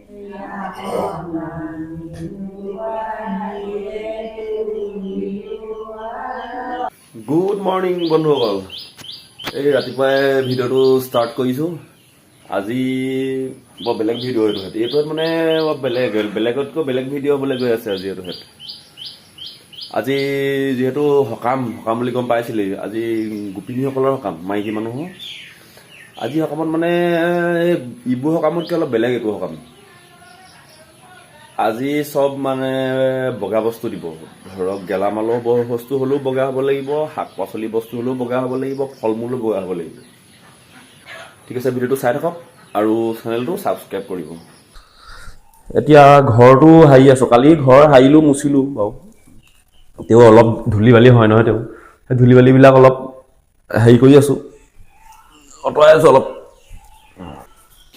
Good morning বন্ধুসকল, এই ৰাতিপুৱাই ভিডিঅ'টো ষ্টাৰ্ট কৰিছোঁ। আজি বৰ বেলেগ ভিডিঅ' এইটোত মানে বৰ বেলেগতকৈ বেলেগ ভিডিঅ' হ'বলৈ গৈ আছে। আজি এইটোত আজি যিহেতু সকাম বুলি গম পাইছিলেই, আজি গোপিনীসকলৰ সকাম, মাইকী মানুহৰ। আজি সকামত মানে ইবোৰ সকামতকৈ অলপ বেলেগ এইটো সকাম। আজি চব মানে বগা বস্তু দিব। ধৰক গেলামালৰ বস্তু হ'লেও বগা হ'ব লাগিব, শাক পাচলি বস্তু হ'লেও বগা হ'ব লাগিব, ফল মূলো বগা হ'ব লাগিব। ঠিক আছে, ভিডিঅ'টো চাই থাকক আৰু চেনেলটো ছাবস্ক্ৰাইব কৰিব। এতিয়া ঘৰটো সাৰি আছোঁ। কালি ঘৰ সাৰিলোঁ, মুচিলোঁ বাৰু। তেওঁ অলপ ধূলি বালি হয় নহয়, তেওঁ সেই ধূলি বালিবিলাক অলপ হেৰি কৰি আছোঁ, আঁতৰাই আছোঁ অলপ।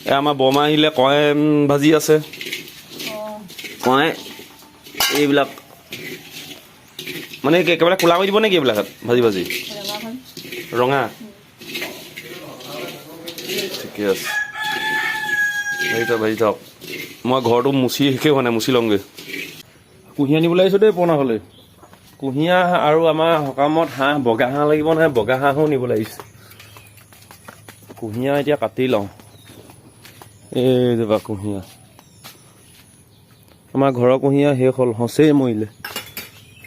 এয়া আমাৰ বৰমা আহিলে, কয় ভাজি আছে। কয় এইবিলাক মানে একেবাৰে ক'লা কৰি দিব নেকি এইবিলাকত ভাজি ৰঙা? ঠিকে আছে, ভাজি থাকক। মই ঘৰটো মুচি শেষেই হোৱা নাই, মুচি লওঁগৈ। কুঁহিয়াৰ আনিবলৈ আহিছোঁ দেই পুৰণা হ'লে। কুঁহিয়াৰ আৰু আমাৰ সকামত হাঁহ, বগা হাঁহ লাগিব নহয়, বগা হাঁহো নিবলৈ আহিছোঁ। কুঁহিয়াৰ এতিয়া কাটি লওঁ। এই যাবা কুঁহিয়াৰ, আমাৰ ঘৰৰ কুঁহিয়াৰ শেষ হ'ল, সঁচেই মৰিলে।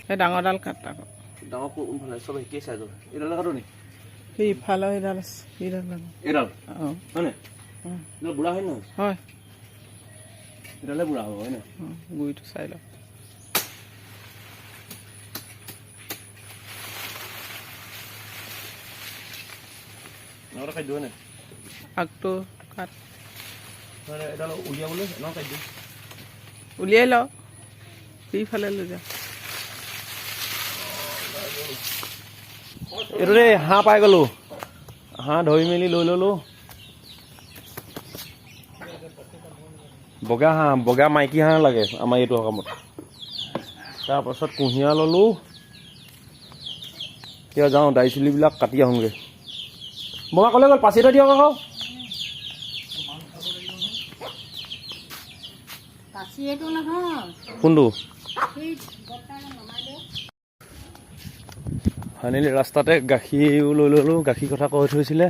সেই ডাঙৰডাল কাট আকৌ। ডাঙৰ কোনফালে? চব একেই চাইজৰ। এইডাল কাটো নি? সেই ইফালৰ সেইডাল আছে, সেইডাল এইডাল অঁ হয়নে? এইডাল বুঢ়া হয় নহয়? হয়, এইডালে বুঢ়া হ'ব হয়নে? গুৰিটো চাই লওক। নহ'লে খাই দিওঁ হয়নে? আগটো কাট, এডাল উলিয়াবলৈ ন খাই দিওঁ। উলিয়াই লওক, সেইফালে লৈ যা। এইটো দেই হাঁহ পাই গ'লোঁ, হাঁহ ধৰি মেলি লৈ ল'লোঁ। বগা হাঁহ, বগা মাইকী হাঁহ লাগে আমাৰ এইটো সকামত। তাৰপাছত কুঁহিয়াৰ ল'লোঁ। এতিয়া যাওঁ দাৰি চুলিবিলাক কাটি আহোঁগৈ। বমা ক'লৈ গ'ল? পাচি থৈ দিয়ক আকৌ। কোনটো? ফাইনেলি ৰাস্তাতে গাখীৰো লৈ ল'লোঁ, গাখীৰ কথা কৈ থৈছিলে।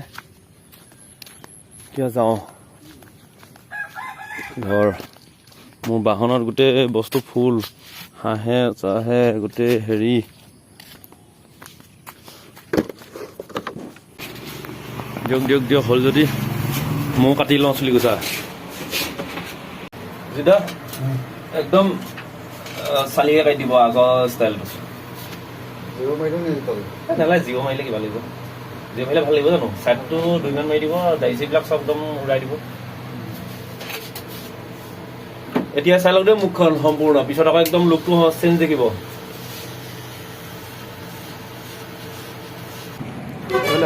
এতিয়া যাওঁ ঘৰ। মোৰ বাহনত গোটেই বস্তু ফুল, হাঁহে চাহে গোটেই হেৰি। দিয়ক হ'ল যদি ময়ো কাটি লওঁ চুলি কোচা। জিদা একদম চালিয়ে কাটি দিব আগৰ ষ্টাইলটো। নালাগে, জিঅ' মাৰিলে কিবা লাগিব? জিঅ' মাৰিলে ভাল লাগিব জানো? ছাইডটো 2 মান মাৰি দিব, দাৰি চিবিলাক চব একদম উৰাই দিব। এতিয়া চাই লওক দেই মুখখন সম্পূৰ্ণ, পিছত আকৌ একদম লুকটো চেঞ্জ দেখিব।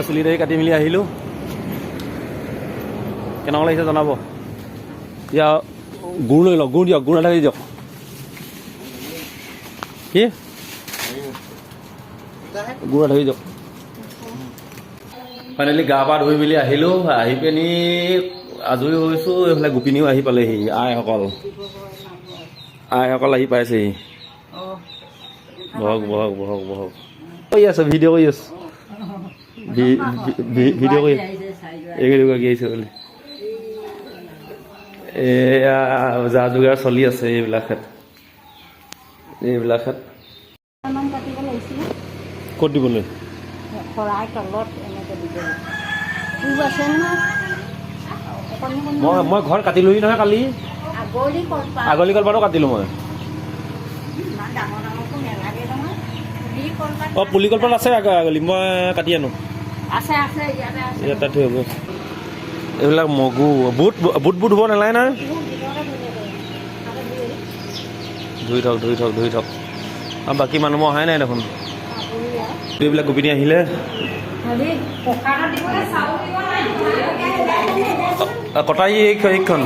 চুলি দাৰি কাটি মেলি আহিলোঁ। কেনেকুৱা লাগিছে জনাব। এতিয়া গুড় লৈ লওক, গুড় দিয়ক, গুড় এটা দি দিয়ক। কি গুড় এটা দি দিয়ক। ফাইনেলি গা পা ধুই মেলি আহিলোঁ। আহি পিনি আজৰি হৈছোঁ। এইফালে গোপিনীও আহি পালেহি, আইসকল আহি পাইছেহি। বহক কৰি আছে, ভিডিঅ' কৰি আছে, ভিডিঅ' কৰি এইকেইগৰাকী আহিছে বোলে। এয়া যা যোগাৰ চলি আছে এইবিলাকত। ক'ত দিবলৈ? মই ঘৰত কাটিলোহি নহয় কালি। আগলি কলপাতো কাটিলোঁ মই। অঁ, পুলি কলপাত আছে আগলি, মই কাটি আনো। ইয়াত থৈ হ'ব। এইবিলাক মগু, বুট ধুব নালাগে নহয়। ধুই থওক। আৰু বাকী মানুহ অহাই নাই দেখোন। এইবিলাক গোপিনী আহিলে। কটাৰী এইখন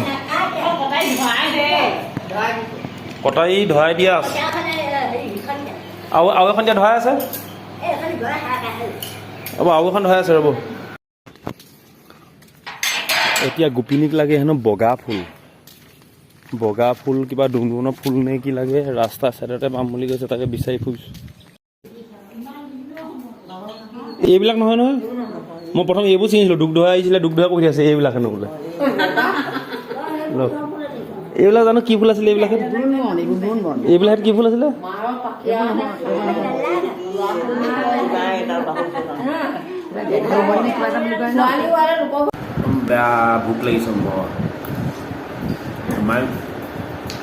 কটাৰী ধৰাই দিয়া আছে, আৰু এখন দিয়া ধৰাই আছে। আৰু এখন ধৰাই আছে, ৰ'ব। এতিয়া গোপিনীক লাগে হেনো বগা ফুল। বগা ফুল কিবা ডুমডুমনৰ ফুল নে কি লাগে ৰাস্তা চাইডতে পাম বুলি কৈছে তাকে বিচাৰি ফুৰিছোঁ এইবিলাক নহয় নহয় মই প্ৰথম এইবোৰ চিনিছিলোঁ দুগ্ধ আহিছিলে দুগ্ধ কৰি আছে এইবিলাক হেনো বোলে এইবিলাক জানো কি ফুল আছিলে এইবিলাক এইবিলাক কি ফুল আছিলে বেয়া ভোক লাগিছে মোৰ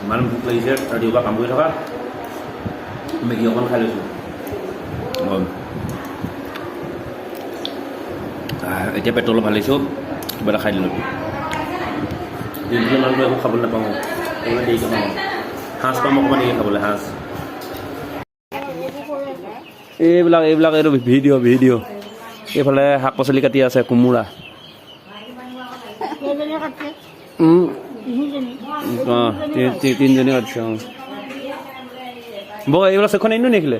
ইমান ভোক লাগিছে ৰাতিপুৱা কাম কৰি থকা মেগী অকণ খাই লৈছোঁ এতিয়া পেট্ৰল ভাল লাগিছোঁ কিবা এটা খাই দিলোঁ দিনটোলৈ মানুহটো একো খাবলৈ নাপাওঁ অকণমান দেৰিকৈ পাওঁ সাঁজ পাম অকণমান দেৰিকৈ খাবলৈ সাঁজ এইবিলাক এইটো ভিডিঅ' এইফালে শাক পাচলি কাটি আছে কোমোৰা তিনিজনী কাটিছে অঁ বৌ এইবিলাক চেকখন আনিলোঁ নেকিলে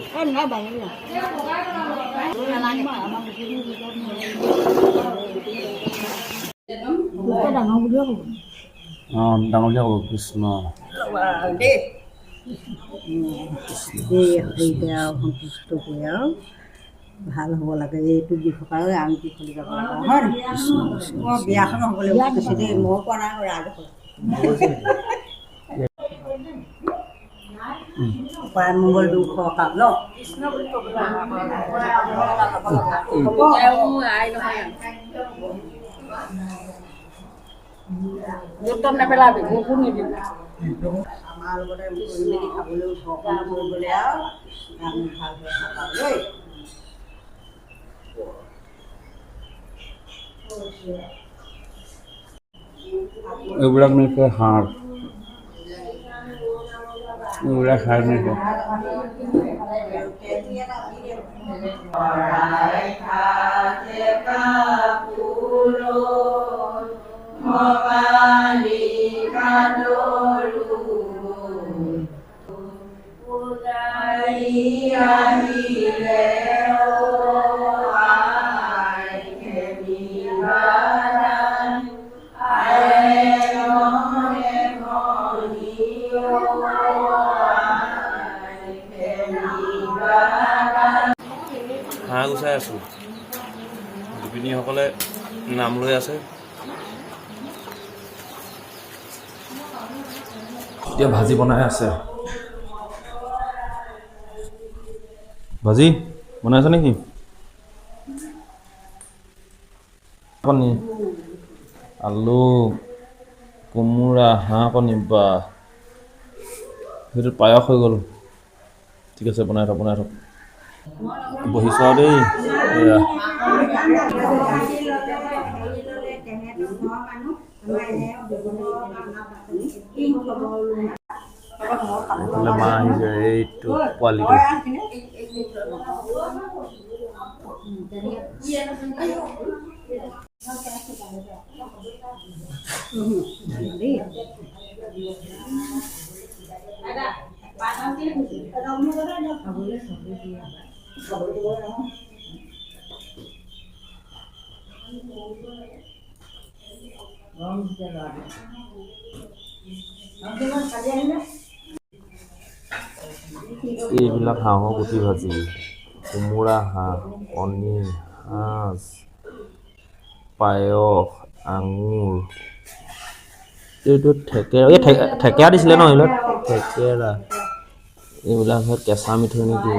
অঁ ডাঙৰকৈ হ'ব কৃষ্ণ সন্তুষ্ট কৰি আৰু ভাল হ'ব লাগে এইটো দি থকা আমি কি খুলি যাব লাগে হয় মই বিয়াখন হ'বলৈ কৈছে দেই মই কোৱা নাই ৰাজ উপায় মংগল দুখ কাম ন নেপেলাবি মোকো নিদিবি আমাৰ লগতে কৰি মেলি খাবলৈও চৰকাৰ কৰিবলৈ আৰু আমি ভালকৈ থকা দেই এইবিলাক নেকি হাঁহ এইবিলাক খাই নেকি হাঁহ গুচাই আছোঁ গোপিনীসকলে নাম লৈ আছে এতিয়া ভাজি বনাই আছে ভাজি বনাই আছে নেকি কণী আলু কোমোৰা হাঁহ কণী বা সেইটো পায়স হৈ গ'ল ঠিক আছে বনাই থক বহিছোঁ আৰু দেই এয়া এইফালে মা আহিছে এইটো পোৱালিটো এইবিলাক হাঁহৰ গুটি ভাজি কোমোৰা হাঁহ কণী সাঁজ পায়স আঙুৰ এইটো থেকেৰা এই থেকেৰা দিছিলে ন এইবিলাক থেকেৰা এইবিলাক কেঁচা মিঠৈ নেকি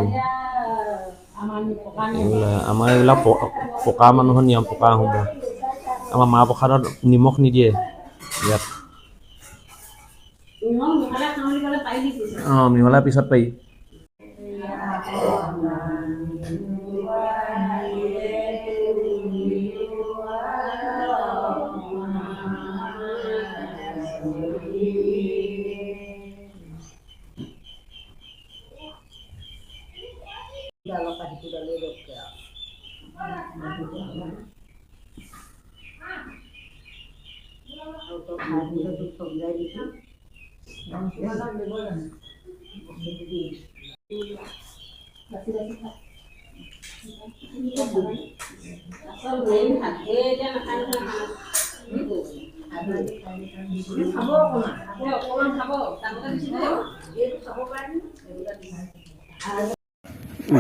এইবিলাক আমাৰ এইবিলাক পকা মানুহৰ নিয়ম পকা আহোম আমাৰ মাহ প্ৰসাদত নিমখ নিদিয়ে ইয়াত অঁ মিহলাৰ পিছত পাৰি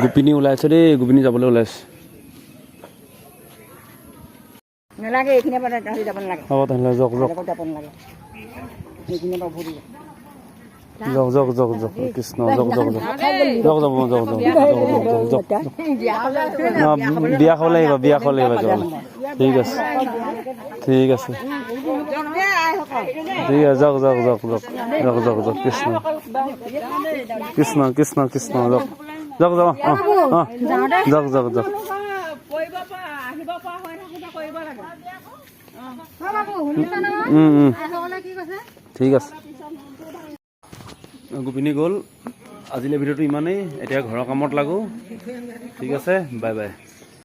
গোপিনী ওলাইছে দেই, গোপিনী যাবলৈ ওলাইছে। নালাগে এইখিনিৰ পৰা যাব নালাগে। হ'ব তেনেহ'লে যাওক যাওক যাব নালাগে এইখিনিৰ পৰা ভৰি যাওক যাওক যাওক যাওক কৃষ্ণ যাওক যাওক যাওক যাওক যাব যাওক যাওক যাওক বিয়া খাবলৈ আহিবা, বিয়া খাবলৈ আহিবা যাওক। ঠিক আছে ঠিক আছে ঠিক আছে, যাওক যাওক যাওক যাওক যাওক যাওক যাওক কৃষ্ণ কৃষ্ণ কৃষ্ণ কৃষ্ণ যাওক যাওক যাওক অঁ যাওক যাওক যাওক। ঠিক আছে, গোপিনী গ'ল। আজিলৈ ভিডিঅ'টো ইমানেই, এতিয়া ঘৰৰ কামত লাগো। ঠিক আছে, বাই বাই।